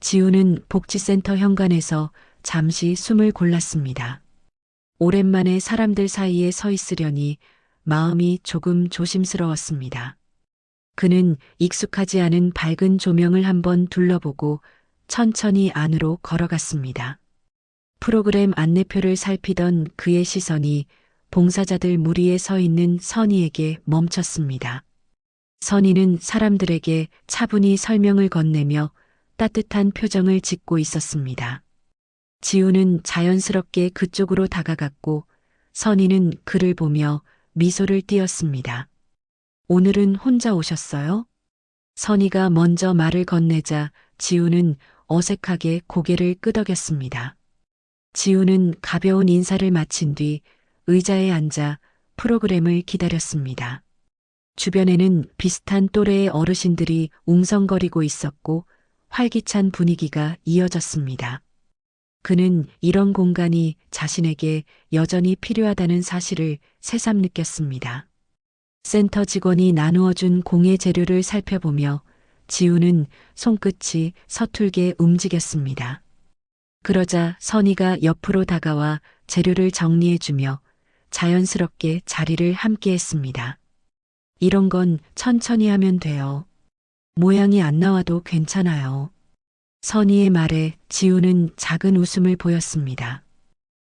지우는 복지센터 현관에서 잠시 숨을 골랐습니다. 오랜만에 사람들 사이에 서 있으려니 마음이 조금 조심스러웠습니다. 그는 익숙하지 않은 밝은 조명을 한번 둘러보고 천천히 안으로 걸어갔습니다. 프로그램 안내표를 살피던 그의 시선이 봉사자들 무리에 서 있는 선희에게 멈췄습니다. 선희는 사람들에게 차분히 설명을 건네며 따뜻한 표정을 짓고 있었습니다. 지우는 자연스럽게 그쪽으로 다가갔고 선희는 그를 보며 미소를 띄었습니다. 오늘은 혼자 오셨어요? 선희가 먼저 말을 건네자 지우는 어색하게 고개를 끄덕였습니다. 지우는 가벼운 인사를 마친 뒤 의자에 앉아 프로그램을 기다렸습니다. 주변에는 비슷한 또래의 어르신들이 웅성거리고 있었고 활기찬 분위기가 이어졌습니다. 그는 이런 공간이 자신에게 여전히 필요하다는 사실을 새삼 느꼈습니다. 센터 직원이 나누어준 공예 재료를 살펴보며 지우는 손끝이 서툴게 움직였습니다. 그러자 선희가 옆으로 다가와 재료를 정리해주며 자연스럽게 자리를 함께했습니다. 이런 건 천천히 하면 돼요. 모양이 안 나와도 괜찮아요. 선희의 말에 지우는 작은 웃음을 보였습니다.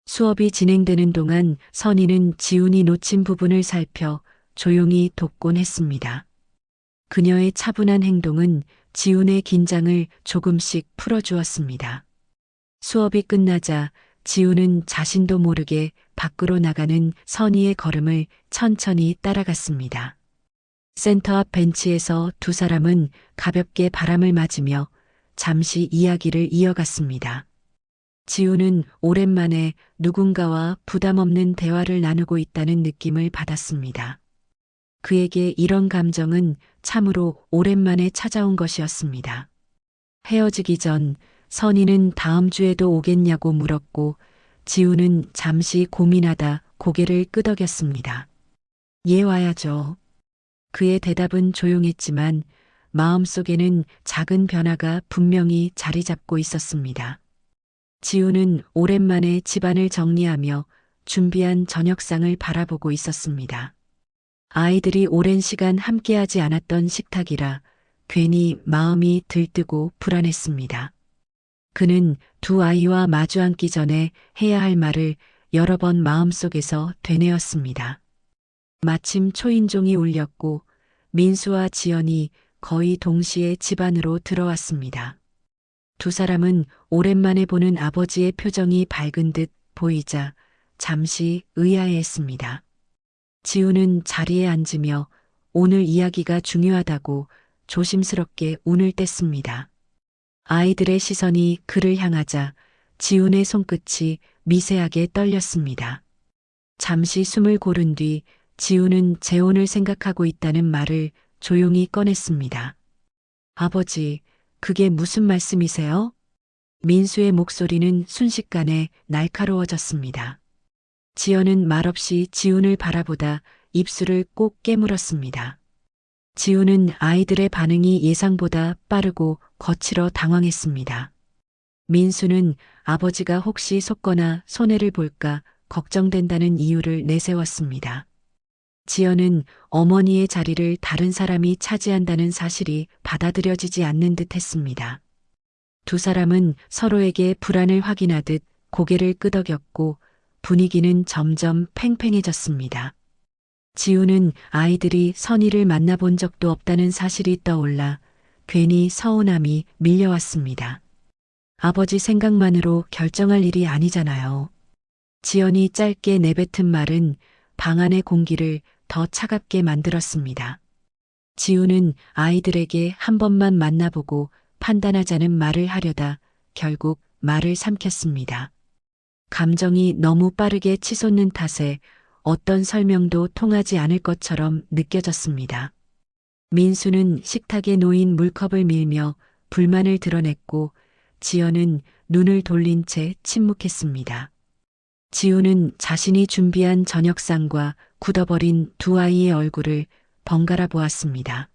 수업이 진행되는 동안 선희는 지훈이 놓친 부분을 살펴 조용히 돕곤 했습니다. 그녀의 차분한 행동은 지훈의 긴장을 조금씩 풀어주었습니다. 수업이 끝나자 지훈은 자신도 모르게 밖으로 나가는 선희의 걸음을 천천히 따라갔습니다. 센터 앞 벤치에서 두 사람은 가볍게 바람을 맞으며 잠시 이야기를 이어갔습니다. 지우는 오랜만에 누군가와 부담 없는 대화를 나누고 있다는 느낌을 받았습니다. 그에게 이런 감정은 참으로 오랜만에 찾아온 것이었습니다. 헤어지기 전 선희는 다음 주에도 오겠냐고 물었고 지우는 잠시 고민하다 고개를 끄덕였습니다. 예, 와야죠. 그의 대답은 조용했지만 마음속에는 작은 변화가 분명히 자리 잡고 있었습니다. 지우는 오랜만에 집안을 정리하며 준비한 저녁상을 바라보고 있었습니다. 아이들이 오랜 시간 함께하지 않았던 식탁이라 괜히 마음이 들뜨고 불안했습니다. 그는 두 아이와 마주 앉기 전에 해야 할 말을 여러 번 마음속에서 되뇌었습니다. 마침 초인종이 울렸고 민수와 지연이 거의 동시에 집 안으로 들어왔습니다. 두 사람은 오랜만에 보는 아버지의 표정이 밝은 듯 보이자 잠시 의아해했습니다. 지우는 자리에 앉으며 오늘 이야기가 중요하다고 조심스럽게 운을 뗐습니다. 아이들의 시선이 그를 향하자 지훈의 손끝이 미세하게 떨렸습니다. 잠시 숨을 고른 뒤 지훈은 재혼을 생각하고 있다는 말을 조용히 꺼냈습니다. 아버지, 그게 무슨 말씀이세요? 민수의 목소리는 순식간에 날카로워졌습니다. 지연은 말없이 지훈을 바라보다 입술을 꼭 깨물었습니다. 지훈은 아이들의 반응이 예상보다 빠르고 거칠어 당황했습니다. 민수는 아버지가 혹시 속거나 손해를 볼까 걱정된다는 이유를 내세웠습니다. 지연은 어머니의 자리를 다른 사람이 차지한다는 사실이 받아들여지지 않는 듯 했습니다. 두 사람은 서로에게 불안을 확인하듯 고개를 끄덕였고 분위기는 점점 팽팽해졌습니다. 지우는 아이들이 선희를 만나본 적도 없다는 사실이 떠올라 괜히 서운함이 밀려왔습니다. 아버지 생각만으로 결정할 일이 아니잖아요. 지연이 짧게 내뱉은 말은 방 안의 공기를 더 차갑게 만들었습니다. 지우는 아이들에게 한 번만 만나보고 판단하자는 말을 하려다 결국 말을 삼켰습니다. 감정이 너무 빠르게 치솟는 탓에 어떤 설명도 통하지 않을 것처럼 느껴졌습니다. 민수는 식탁에 놓인 물컵을 밀며 불만을 드러냈고 지연은 눈을 돌린 채 침묵했습니다. 지우는 자신이 준비한 저녁상과 굳어버린 두 아이의 얼굴을 번갈아 보았습니다.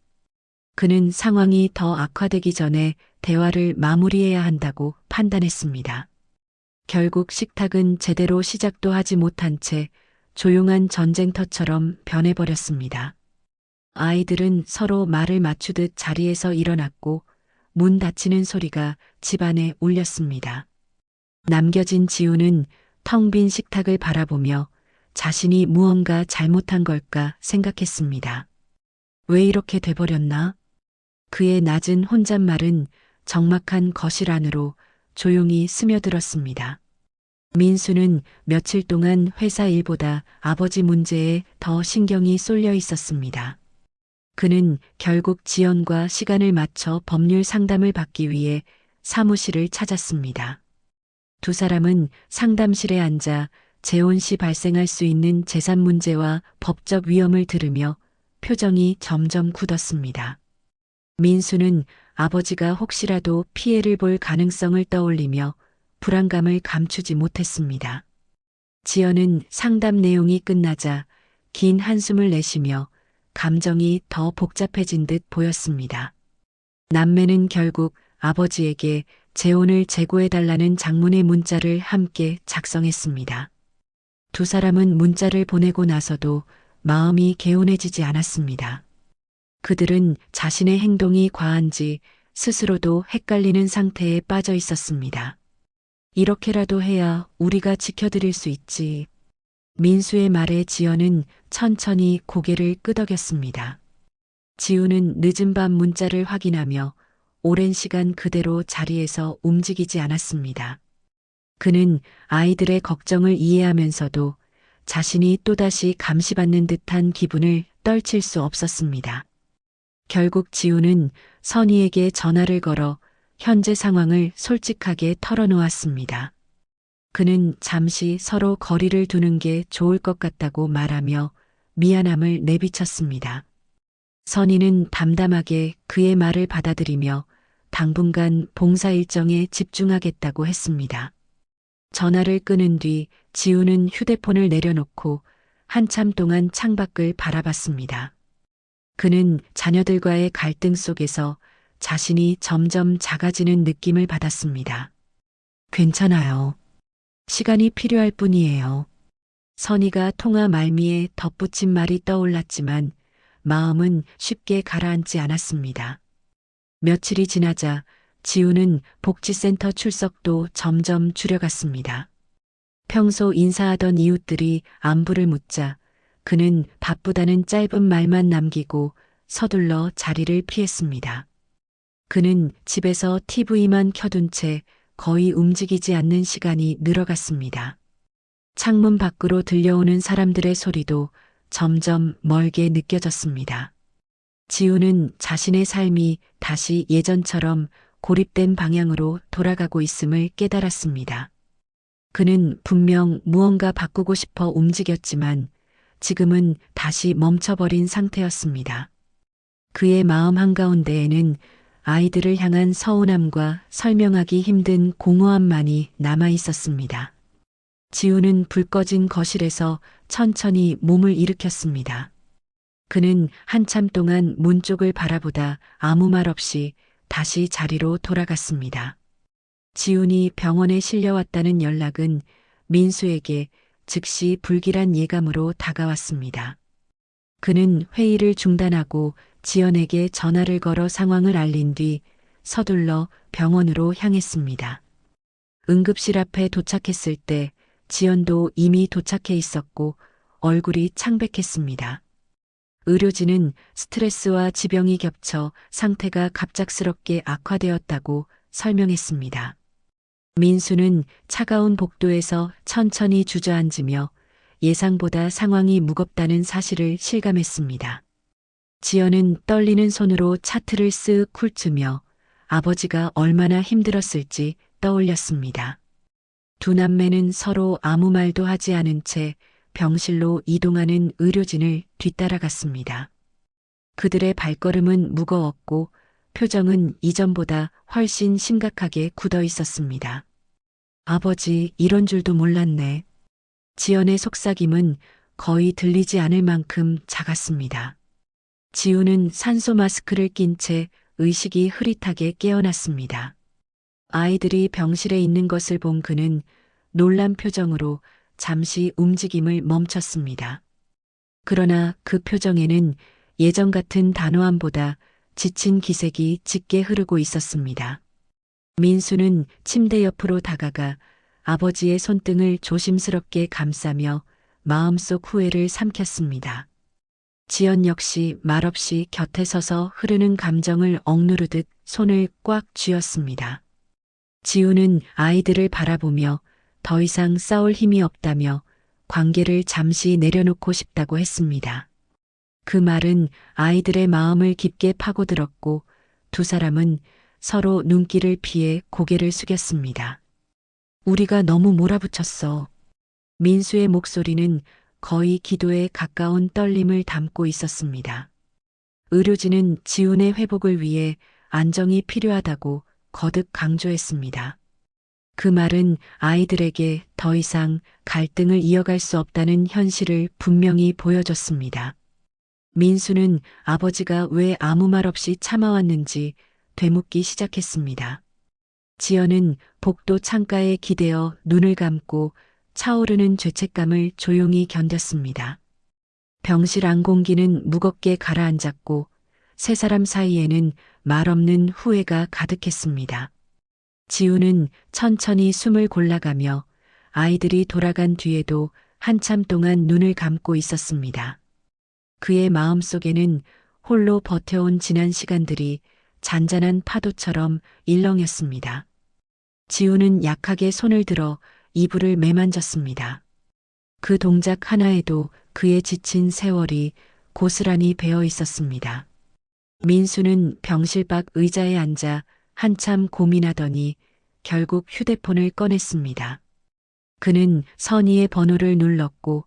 그는 상황이 더 악화되기 전에 대화를 마무리해야 한다고 판단했습니다. 결국 식탁은 제대로 시작도 하지 못한 채 조용한 전쟁터처럼 변해버렸습니다. 아이들은 서로 말을 맞추듯 자리에서 일어났고 문 닫히는 소리가 집안에 울렸습니다. 남겨진 지우는 텅 빈 식탁을 바라보며 자신이 무언가 잘못한 걸까 생각했습니다. 왜 이렇게 돼버렸나? 그의 낮은 혼잣말은 적막한 거실 안으로 조용히 스며들었습니다. 민수는 며칠 동안 회사 일보다 아버지 문제에 더 신경이 쏠려 있었습니다. 그는 결국 지연과 시간을 맞춰 법률 상담을 받기 위해 사무실을 찾았습니다. 두 사람은 상담실에 앉아 재혼 시 발생할 수 있는 재산 문제와 법적 위험을 들으며 표정이 점점 굳었습니다. 민수는 아버지가 혹시라도 피해를 볼 가능성을 떠올리며 불안감을 감추지 못했습니다. 지연은 상담 내용이 끝나자 긴 한숨을 내쉬며 감정이 더 복잡해진 듯 보였습니다. 남매는 결국 아버지에게 재혼을 재고해달라는 장문의 문자를 함께 작성했습니다. 두 사람은 문자를 보내고 나서도 마음이 개운해지지 않았습니다. 그들은 자신의 행동이 과한지 스스로도 헷갈리는 상태에 빠져 있었습니다. 이렇게라도 해야 우리가 지켜드릴 수 있지. 민수의 말에 지연은 천천히 고개를 끄덕였습니다. 지우는 늦은 밤 문자를 확인하며 오랜 시간 그대로 자리에서 움직이지 않았습니다. 그는 아이들의 걱정을 이해하면서도 자신이 또다시 감시받는 듯한 기분을 떨칠 수 없었습니다. 결국 지우는 선희에게 전화를 걸어 현재 상황을 솔직하게 털어놓았습니다. 그는 잠시 서로 거리를 두는 게 좋을 것 같다고 말하며 미안함을 내비쳤습니다. 선희는 담담하게 그의 말을 받아들이며 당분간 봉사 일정에 집중하겠다고 했습니다. 전화를 끊은 뒤 지우는 휴대폰을 내려놓고 한참 동안 창밖을 바라봤습니다. 그는 자녀들과의 갈등 속에서 자신이 점점 작아지는 느낌을 받았습니다. 괜찮아요. 시간이 필요할 뿐이에요. 선희가 통화 말미에 덧붙인 말이 떠올랐지만 마음은 쉽게 가라앉지 않았습니다. 며칠이 지나자 지우는 복지센터 출석도 점점 줄여갔습니다. 평소 인사하던 이웃들이 안부를 묻자 그는 바쁘다는 짧은 말만 남기고 서둘러 자리를 피했습니다. 그는 집에서 TV만 켜둔 채 거의 움직이지 않는 시간이 늘어갔습니다. 창문 밖으로 들려오는 사람들의 소리도 점점 멀게 느껴졌습니다. 지우는 자신의 삶이 다시 예전처럼 고립된 방향으로 돌아가고 있음을 깨달았습니다. 그는 분명 무언가 바꾸고 싶어 움직였지만 지금은 다시 멈춰버린 상태였습니다. 그의 마음 한가운데에는 아이들을 향한 서운함과 설명하기 힘든 공허함만이 남아 있었습니다. 지우는 불 꺼진 거실에서 천천히 몸을 일으켰습니다. 그는 한참 동안 문 쪽을 바라보다 아무 말 없이 다시 자리로 돌아갔습니다. 지훈이 병원에 실려왔다는 연락은 민수에게 즉시 불길한 예감으로 다가왔습니다. 그는 회의를 중단하고 지연에게 전화를 걸어 상황을 알린 뒤 서둘러 병원으로 향했습니다. 응급실 앞에 도착했을 때 지연도 이미 도착해 있었고 얼굴이 창백했습니다. 의료진은 스트레스와 지병이 겹쳐 상태가 갑작스럽게 악화되었다고 설명했습니다. 민수는 차가운 복도에서 천천히 주저앉으며 예상보다 상황이 무겁다는 사실을 실감했습니다. 지연은 떨리는 손으로 차트를 쓱 훑으며 아버지가 얼마나 힘들었을지 떠올렸습니다. 두 남매는 서로 아무 말도 하지 않은 채 병실로 이동하는 의료진을 뒤따라갔습니다. 그들의 발걸음은 무거웠고 표정은 이전보다 훨씬 심각하게 굳어 있었습니다. 아버지, 이런 줄도 몰랐네. 지연의 속삭임은 거의 들리지 않을 만큼 작았습니다. 지우는 산소 마스크를 낀 채 의식이 흐릿하게 깨어났습니다. 아이들이 병실에 있는 것을 본 그는 놀란 표정으로 잠시 움직임을 멈췄습니다. 그러나 그 표정에는 예전 같은 단호함보다 지친 기색이 짙게 흐르고 있었습니다. 민수는 침대 옆으로 다가가 아버지의 손등을 조심스럽게 감싸며 마음속 후회를 삼켰습니다. 지연 역시 말없이 곁에 서서 흐르는 감정을 억누르듯 손을 꽉 쥐었습니다. 지우는 아이들을 바라보며 더 이상 싸울 힘이 없다며 관계를 잠시 내려놓고 싶다고 했습니다. 그 말은 아이들의 마음을 깊게 파고들었고 두 사람은 서로 눈길을 피해 고개를 숙였습니다. 우리가 너무 몰아붙였어. 민수의 목소리는 거의 기도에 가까운 떨림을 담고 있었습니다. 의료진은 지훈의 회복을 위해 안정이 필요하다고 거듭 강조했습니다. 그 말은 아이들에게 더 이상 갈등을 이어갈 수 없다는 현실을 분명히 보여줬습니다. 민수는 아버지가 왜 아무 말 없이 참아왔는지 되묻기 시작했습니다. 지연은 복도 창가에 기대어 눈을 감고 차오르는 죄책감을 조용히 견뎠습니다. 병실 안 공기는 무겁게 가라앉았고 세 사람 사이에는 말없는 후회가 가득했습니다. 지우는 천천히 숨을 골라가며 아이들이 돌아간 뒤에도 한참 동안 눈을 감고 있었습니다. 그의 마음속에는 홀로 버텨온 지난 시간들이 잔잔한 파도처럼 일렁였습니다. 지우는 약하게 손을 들어 이불을 매만졌습니다. 그 동작 하나에도 그의 지친 세월이 고스란히 배어 있었습니다. 민수는 병실 밖 의자에 앉아 한참 고민하더니 결국 휴대폰을 꺼냈습니다. 그는 선희의 번호를 눌렀고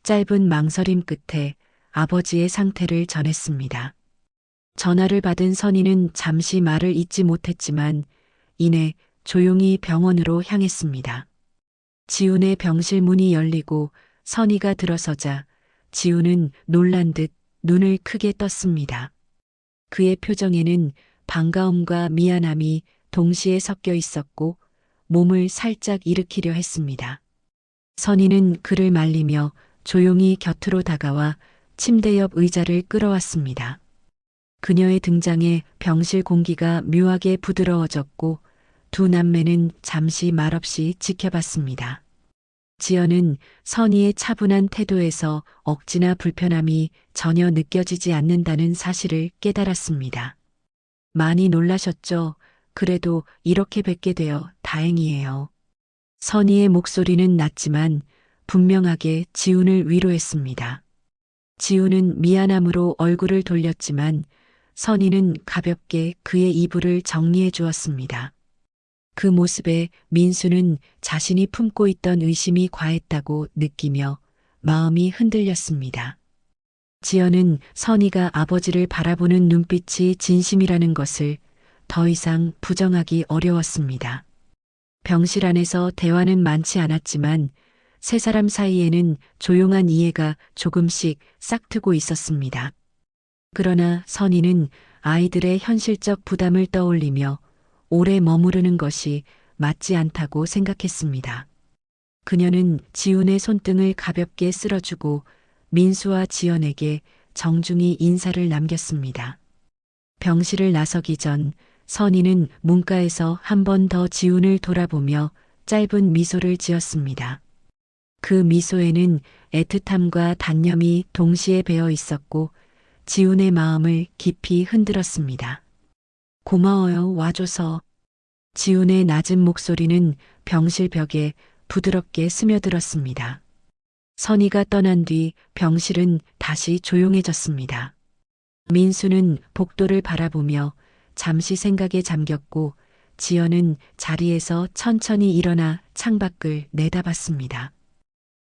짧은 망설임 끝에 아버지의 상태를 전했습니다. 전화를 받은 선희는 잠시 말을 잇지 못했지만 이내 조용히 병원으로 향했습니다. 지훈의 병실 문이 열리고 선희가 들어서자 지훈은 놀란 듯 눈을 크게 떴습니다. 그의 표정에는 반가움과 미안함이 동시에 섞여 있었고 몸을 살짝 일으키려 했습니다. 선희는 그를 말리며 조용히 곁으로 다가와 침대 옆 의자를 끌어왔습니다. 그녀의 등장에 병실 공기가 묘하게 부드러워졌고 두 남매는 잠시 말없이 지켜봤습니다. 지연은 선희의 차분한 태도에서 억지나 불편함이 전혀 느껴지지 않는다는 사실을 깨달았습니다. 많이 놀라셨죠? 그래도 이렇게 뵙게 되어 다행이에요. 선희의 목소리는 낮지만 분명하게 지훈을 위로했습니다. 지훈은 미안함으로 얼굴을 돌렸지만 선희는 가볍게 그의 이불을 정리해 주었습니다. 그 모습에 민수는 자신이 품고 있던 의심이 과했다고 느끼며 마음이 흔들렸습니다. 지연은 선희가 아버지를 바라보는 눈빛이 진심이라는 것을 더 이상 부정하기 어려웠습니다. 병실 안에서 대화는 많지 않았지만 세 사람 사이에는 조용한 이해가 조금씩 싹트고 있었습니다. 그러나 선희는 아이들의 현실적 부담을 떠올리며 오래 머무르는 것이 맞지 않다고 생각했습니다. 그녀는 지훈의 손등을 가볍게 쓸어주고 민수와 지연에게 정중히 인사를 남겼습니다. 병실을 나서기 전 선희는 문가에서 한 번 더 지훈을 돌아보며 짧은 미소를 지었습니다. 그 미소에는 애틋함과 단념이 동시에 배어 있었고 지훈의 마음을 깊이 흔들었습니다. 고마워요, 와줘서. 지훈의 낮은 목소리는 병실 벽에 부드럽게 스며들었습니다. 선희가 떠난 뒤 병실은 다시 조용해졌습니다. 민수는 복도를 바라보며 잠시 생각에 잠겼고 지연은 자리에서 천천히 일어나 창밖을 내다봤습니다.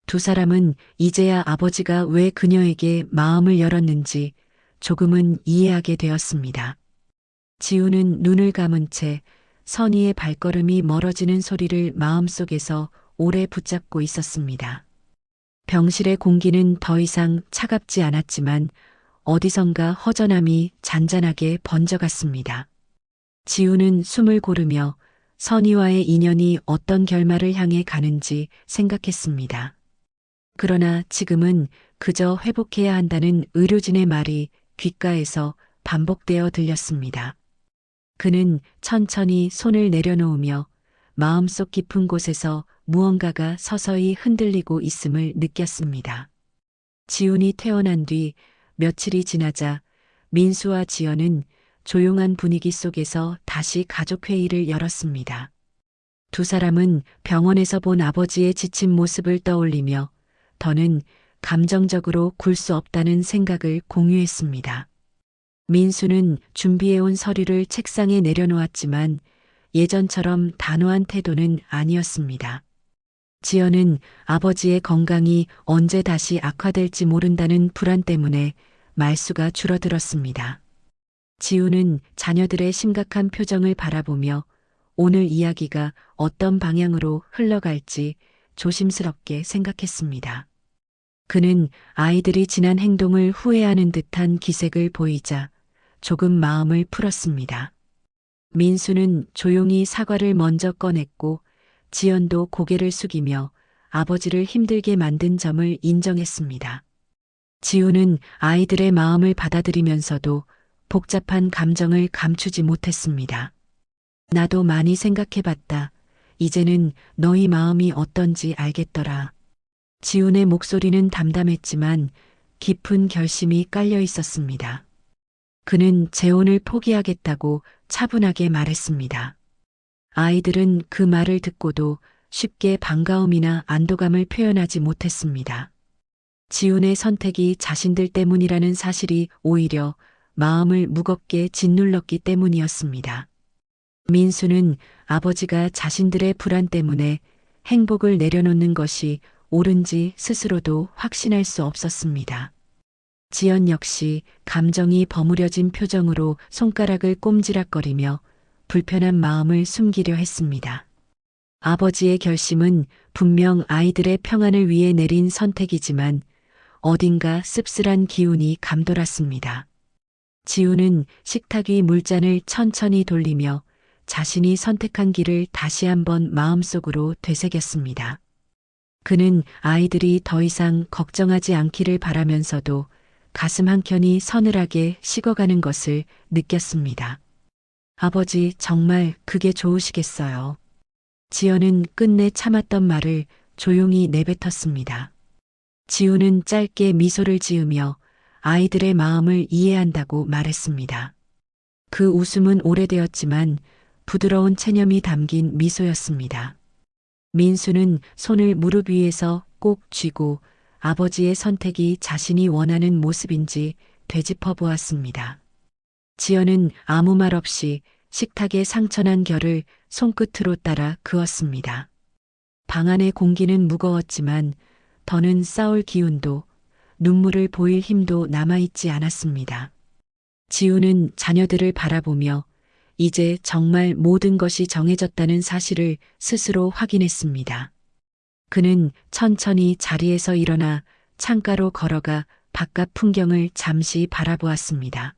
두 사람은 이제야 아버지가 왜 그녀에게 마음을 열었는지 조금은 이해하게 되었습니다. 지훈은 눈을 감은 채 선희의 발걸음이 멀어지는 소리를 마음속에서 오래 붙잡고 있었습니다. 병실의 공기는 더 이상 차갑지 않았지만 어디선가 허전함이 잔잔하게 번져갔습니다. 지우는 숨을 고르며 선희와의 인연이 어떤 결말을 향해 가는지 생각했습니다. 그러나 지금은 그저 회복해야 한다는 의료진의 말이 귓가에서 반복되어 들렸습니다. 그는 천천히 손을 내려놓으며 마음속 깊은 곳에서 무언가가 서서히 흔들리고 있음을 느꼈습니다. 지훈이 퇴원한 뒤 며칠이 지나자 민수와 지연은 조용한 분위기 속에서 다시 가족회의를 열었습니다. 두 사람은 병원에서 본 아버지의 지친 모습을 떠올리며 더는 감정적으로 굴 수 없다는 생각을 공유했습니다. 민수는 준비해온 서류를 책상에 내려놓았지만 예전처럼 단호한 태도는 아니었습니다. 지연은 아버지의 건강이 언제 다시 악화될지 모른다는 불안 때문에 말수가 줄어들었습니다. 지우는 자녀들의 심각한 표정을 바라보며 오늘 이야기가 어떤 방향으로 흘러갈지 조심스럽게 생각했습니다. 그는 아이들이 지난 행동을 후회하는 듯한 기색을 보이자 조금 마음을 풀었습니다. 민수는 조용히 사과를 먼저 꺼냈고 지연도 고개를 숙이며 아버지를 힘들게 만든 점을 인정했습니다. 지우는 아이들의 마음을 받아들이면서도 복잡한 감정을 감추지 못했습니다. 나도 많이 생각해봤다. 이제는 너희 마음이 어떤지 알겠더라. 지훈의 목소리는 담담했지만 깊은 결심이 깔려 있었습니다. 그는 재혼을 포기하겠다고 차분하게 말했습니다. 아이들은 그 말을 듣고도 쉽게 반가움이나 안도감을 표현하지 못했습니다. 지훈의 선택이 자신들 때문이라는 사실이 오히려 마음을 무겁게 짓눌렀기 때문이었습니다. 민수는 아버지가 자신들의 불안 때문에 행복을 내려놓는 것이 옳은지 스스로도 확신할 수 없었습니다. 지연 역시 감정이 버무려진 표정으로 손가락을 꼼지락거리며 불편한 마음을 숨기려 했습니다. 아버지의 결심은 분명 아이들의 평안을 위해 내린 선택이지만 어딘가 씁쓸한 기운이 감돌았습니다. 지우는 식탁 위 물잔을 천천히 돌리며 자신이 선택한 길을 다시 한번 마음속으로 되새겼습니다. 그는 아이들이 더 이상 걱정하지 않기를 바라면서도 가슴 한켠이 서늘하게 식어가는 것을 느꼈습니다. 아버지 정말 그게 좋으시겠어요. 지연은 끝내 참았던 말을 조용히 내뱉었습니다. 지우는 짧게 미소를 지으며 아이들의 마음을 이해한다고 말했습니다. 그 웃음은 오래되었지만 부드러운 체념이 담긴 미소였습니다. 민수는 손을 무릎 위에서 꼭 쥐고 아버지의 선택이 자신이 원하는 모습인지 되짚어 보았습니다. 지연은 아무 말 없이 식탁의 상처난 결을 손끝으로 따라 그었습니다. 방 안의 공기는 무거웠지만 더는 싸울 기운도 눈물을 보일 힘도 남아있지 않았습니다. 지우는 자녀들을 바라보며 이제 정말 모든 것이 정해졌다는 사실을 스스로 확인했습니다. 그는 천천히 자리에서 일어나 창가로 걸어가 바깥 풍경을 잠시 바라보았습니다.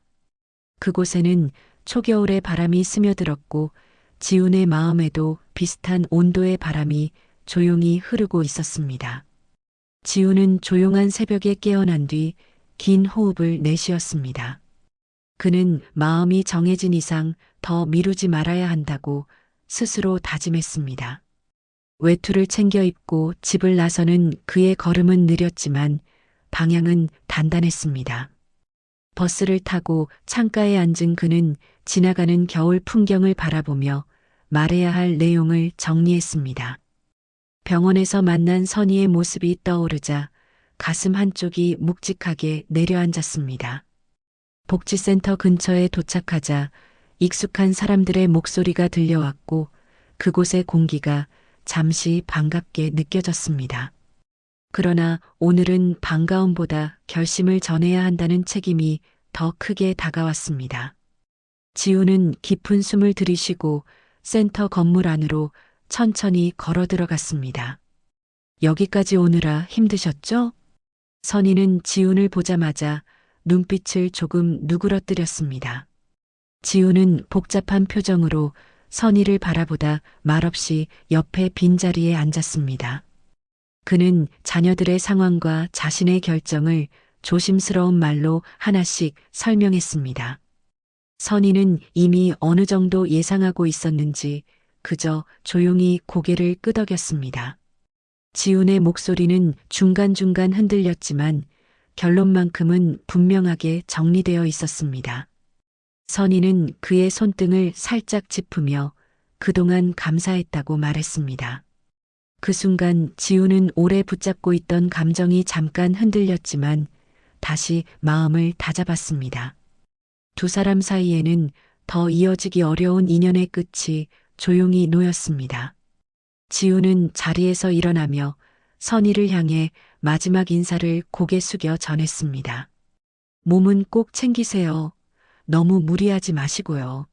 그곳에는 초겨울의 바람이 스며들었고 지훈의 마음에도 비슷한 온도의 바람이 조용히 흐르고 있었습니다. 지훈은 조용한 새벽에 깨어난 뒤 긴 호흡을 내쉬었습니다. 그는 마음이 정해진 이상 더 미루지 말아야 한다고 스스로 다짐했습니다. 외투를 챙겨 입고 집을 나서는 그의 걸음은 느렸지만 방향은 단단했습니다. 버스를 타고 창가에 앉은 그는 지나가는 겨울 풍경을 바라보며 말해야 할 내용을 정리했습니다. 병원에서 만난 선희의 모습이 떠오르자 가슴 한쪽이 묵직하게 내려앉았습니다. 복지센터 근처에 도착하자 익숙한 사람들의 목소리가 들려왔고 그곳의 공기가 잠시 반갑게 느껴졌습니다. 그러나 오늘은 반가움보다 결심을 전해야 한다는 책임이 더 크게 다가왔습니다. 지우는 깊은 숨을 들이쉬고 센터 건물 안으로 천천히 걸어 들어갔습니다. 여기까지 오느라 힘드셨죠? 선희는 지훈을 보자마자 눈빛을 조금 누그러뜨렸습니다. 지우는 복잡한 표정으로 선희를 바라보다 말없이 옆에 빈자리에 앉았습니다. 그는 자녀들의 상황과 자신의 결정을 조심스러운 말로 하나씩 설명했습니다. 선희는 이미 어느 정도 예상하고 있었는지 그저 조용히 고개를 끄덕였습니다. 지훈의 목소리는 중간중간 흔들렸지만 결론만큼은 분명하게 정리되어 있었습니다. 선희는 그의 손등을 살짝 짚으며 그동안 감사했다고 말했습니다. 그 순간 지훈은 오래 붙잡고 있던 감정이 잠깐 흔들렸지만 다시 마음을 다잡았습니다. 두 사람 사이에는 더 이어지기 어려운 인연의 끝이 조용히 놓였습니다. 지훈은 자리에서 일어나며 선희를 향해 마지막 인사를 고개 숙여 전했습니다. 몸은 꼭 챙기세요. 너무 무리하지 마시고요.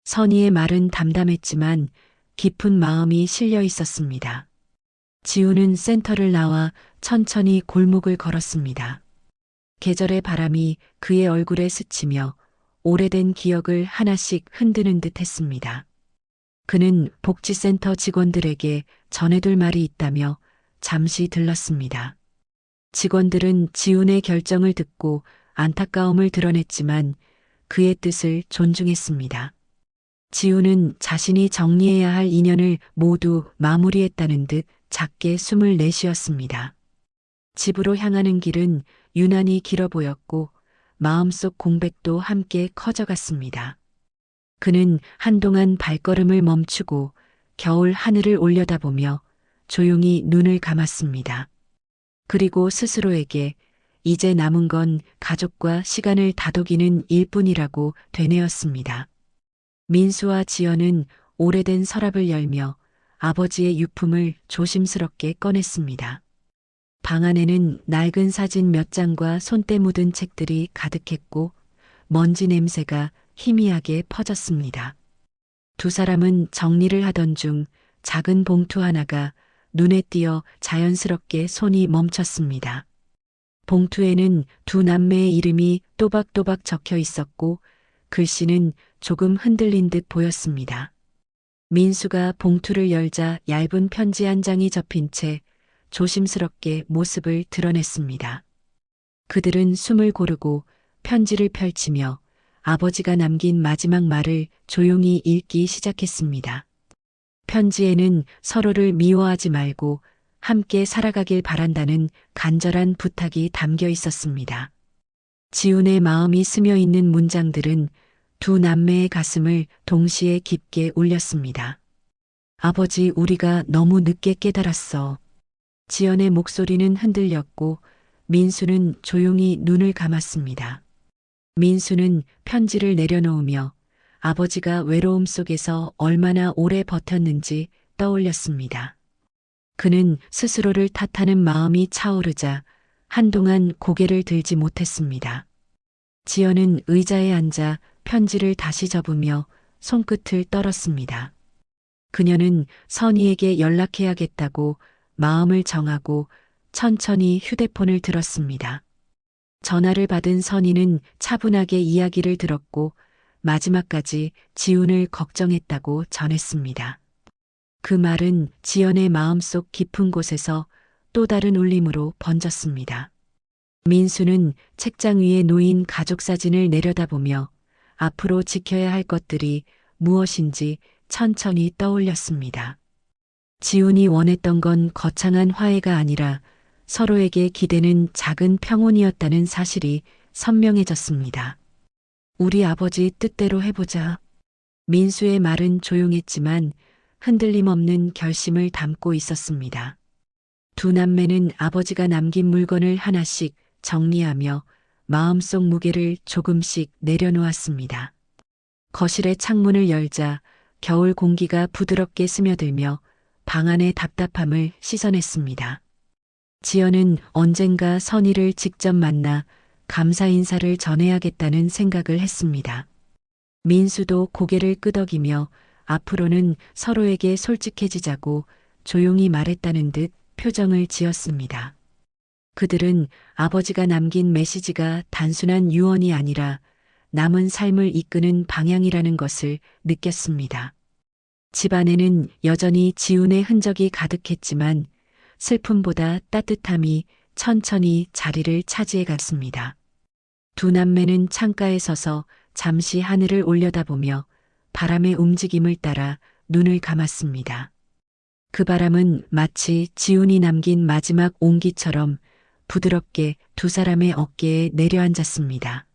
선희의 말은 담담했지만 깊은 마음이 실려 있었습니다. 지훈은 센터를 나와 천천히 골목을 걸었습니다. 계절의 바람이 그의 얼굴에 스치며 오래된 기억을 하나씩 흔드는 듯 했습니다. 그는 복지센터 직원들에게 전해둘 말이 있다며 잠시 들렀습니다. 직원들은 지훈의 결정을 듣고 안타까움을 드러냈지만 그의 뜻을 존중했습니다. 지훈은 자신이 정리해야 할 인연을 모두 마무리했다는 듯 작게 숨을 내쉬었습니다. 집으로 향하는 길은 유난히 길어 보였고 마음속 공백도 함께 커져갔습니다. 그는 한동안 발걸음을 멈추고 겨울 하늘을 올려다보며 조용히 눈을 감았습니다. 그리고 스스로에게 이제 남은 건 가족과 시간을 다독이는 일뿐이라고 되뇌었습니다. 민수와 지연은 오래된 서랍을 열며 아버지의 유품을 조심스럽게 꺼냈습니다. 방 안에는 낡은 사진 몇 장과 손때 묻은 책들이 가득했고 먼지 냄새가 희미하게 퍼졌습니다. 두 사람은 정리를 하던 중 작은 봉투 하나가 눈에 띄어 자연스럽게 손이 멈췄습니다. 봉투에는 두 남매의 이름이 또박또박 적혀 있었고 글씨는 조금 흔들린 듯 보였습니다. 민수가 봉투를 열자 얇은 편지 한 장이 접힌 채 조심스럽게 모습을 드러냈습니다. 그들은 숨을 고르고 편지를 펼치며 아버지가 남긴 마지막 말을 조용히 읽기 시작했습니다. 편지에는 서로를 미워하지 말고 함께 살아가길 바란다는 간절한 부탁이 담겨 있었습니다. 지훈의 마음이 스며 있는 문장들은 두 남매의 가슴을 동시에 깊게 울렸습니다. 아버지, 우리가 너무 늦게 깨달았어. 지연의 목소리는 흔들렸고 민수는 조용히 눈을 감았습니다. 민수는 편지를 내려놓으며 아버지가 외로움 속에서 얼마나 오래 버텼는지 떠올렸습니다. 그는 스스로를 탓하는 마음이 차오르자 한동안 고개를 들지 못했습니다. 지연은 의자에 앉아 편지를 다시 접으며 손끝을 떨었습니다. 그녀는 선희에게 연락해야겠다고 마음을 정하고 천천히 휴대폰을 들었습니다. 전화를 받은 선희는 차분하게 이야기를 들었고 마지막까지 지훈을 걱정했다고 전했습니다. 그 말은 지연의 마음속 깊은 곳에서 또 다른 울림으로 번졌습니다. 민수는 책장 위에 놓인 가족 사진을 내려다보며 앞으로 지켜야 할 것들이 무엇인지 천천히 떠올렸습니다. 지훈이 원했던 건 거창한 화해가 아니라 서로에게 기대는 작은 평온이었다는 사실이 선명해졌습니다. 우리 아버지 뜻대로 해보자. 민수의 말은 조용했지만 흔들림 없는 결심을 담고 있었습니다. 두 남매는 아버지가 남긴 물건을 하나씩 정리하며 마음속 무게를 조금씩 내려놓았습니다. 거실의 창문을 열자 겨울 공기가 부드럽게 스며들며 방 안의 답답함을 씻어냈습니다. 지연은 언젠가 선희를 직접 만나 감사 인사를 전해야겠다는 생각을 했습니다. 민수도 고개를 끄덕이며 앞으로는 서로에게 솔직해지자고 조용히 말했다는 듯 표정을 지었습니다. 그들은 아버지가 남긴 메시지가 단순한 유언이 아니라 남은 삶을 이끄는 방향이라는 것을 느꼈습니다. 집안에는 여전히 지운의 흔적이 가득했지만 슬픔보다 따뜻함이 천천히 자리를 차지해 갔습니다. 두 남매는 창가에 서서 잠시 하늘을 올려다보며 바람의 움직임을 따라 눈을 감았습니다. 그 바람은 마치 지운이 남긴 마지막 온기처럼 부드럽게 두 사람의 어깨에 내려앉았습니다.